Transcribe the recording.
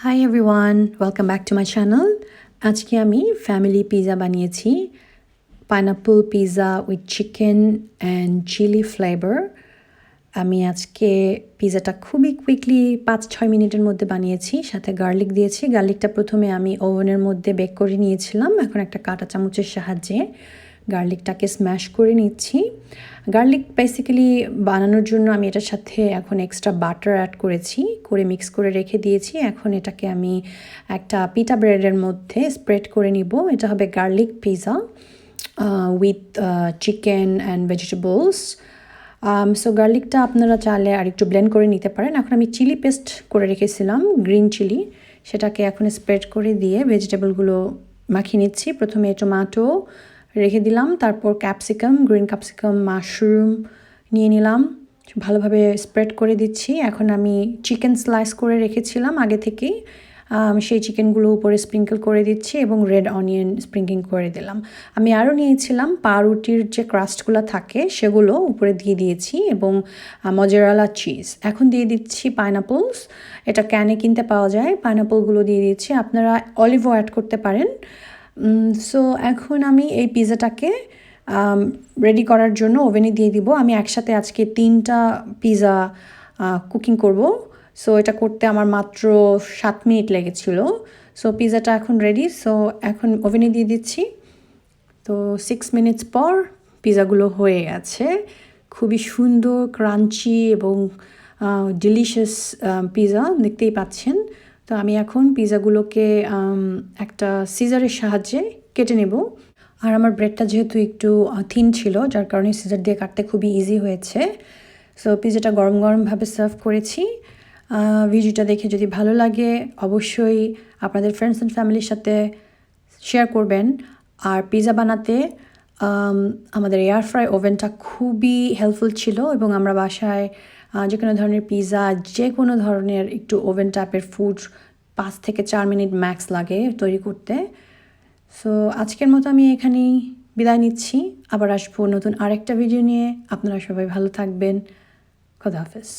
Hi everyone, welcome back to my channel. আজকে আমি family pizza বানিয়েছি pineapple pizza with chicken and chilli flavour. আমি আজকে পিৎজাটা খুবই কুইকলি 5-6 মিনিটের মধ্যে বানিয়েছি, সাথে গার্লিক দিয়েছি। গার্লিকটা প্রথমে আমি ওভেনের মধ্যে বেক করে নিয়েছিলাম, এখন একটা কাঁটা চামচের সাহায্যে গার্লিকটাকে স্ম্যাশ করে নিচ্ছি। গার্লিক বেসিক্যালি বানানোর জন্য আমি এটার সাথে এখন এক্সট্রা বাটার অ্যাড করেছি, করে মিক্স করে রেখে দিয়েছি। এখন এটাকে আমি একটা পিটা ব্রেডের মধ্যে স্প্রেড করে নিব। এটা হবে garlic pizza with chicken and vegetables. So গার্লিকটা আপনারা চাইলে আর একটু ব্লেন্ড করে নিতে পারেন। এখন আমি চিলি পেস্ট করে রেখেছিলাম, গ্রিন চিলি, সেটাকে এখন স্প্রেড করে দিয়ে ভেজিটেবলগুলো মাখিয়ে নিচ্ছি। প্রথমে টমেটো রেখে দিলাম, তারপর ক্যাপসিকাম, গ্রিন ক্যাপসিকাম, মাশরুম নিয়ে নিলাম, ভালোভাবে স্প্রেড করে দিচ্ছি। এখন আমি চিকেন স্লাইস করে রেখেছিলাম আগে থেকেই, সেই চিকেনগুলো উপরে স্প্রিঙ্কল করে দিচ্ছি এবং রেড অনিয়ন স্প্রিঙ্কিং করে দিলাম। আমি আরও নিয়েছিলাম পাউরুটির যে ক্রাস্টগুলো থাকে সেগুলো উপরে দিয়ে দিয়েছি এবং মজারেলা চিজ। এখন দিয়ে দিচ্ছি পাইনাপলস, এটা ক্যানে কিনতে পাওয়া যায়। পাইনাপলগুলো দিয়ে দিচ্ছি, আপনারা অলিভও অ্যাড করতে পারেন। সো এখন আমি এই পিৎজাটাকে রেডি করার জন্য ওভেনে দিয়ে দিব। আমি একসাথে আজকে 3টা পিৎজা কুকিং করব। সো এটা করতে আমার মাত্র 7 মিনিট লেগেছিল। সো পিৎজাটা এখন রেডি। সো এখন ওভেনে দিয়ে দিচ্ছি। তো 6 মিনিটস পর পিৎজাগুলো হয়ে গেছে। খুবই সুন্দর, ক্রাঞ্চি এবং ডিলিশিয়াস পিৎজা, দেখতেই পাচ্ছেন। তো আমি এখন পিৎজাগুলোকে একটা সিজারের সাহায্যে কেটে নেব। আর আমার ব্রেডটা যেহেতু একটু থিন ছিল, যার কারণে সিজার দিয়ে কাটতে খুবই ইজি হয়েছে। সো পিৎজাটা গরম গরমভাবে সার্ভ করেছি। ভিডিওটা দেখে যদি ভালো লাগে অবশ্যই আপনাদের ফ্রেন্ডস অ্যান্ড ফ্যামিলির সাথে শেয়ার করবেন। আর পিৎজা বানাতে আমাদের এয়ার ফ্রাই ওভেনটা খুবই হেল্পফুল ছিল এবং আমরা বাসায় যে কোনো ধরনের পিৎজা, যে কোনো ধরনের একটু ওভেন টাইপের ফুড 5 থেকে 4 মিনিট ম্যাক্স লাগে তৈরি করতে। সো আজকের মতো আমি এখানেই বিদায় নিচ্ছি, আবার আসবো নতুন আরেকটা ভিডিও নিয়ে। আপনারা সবাই ভালো থাকবেন। খোদা হাফেজ।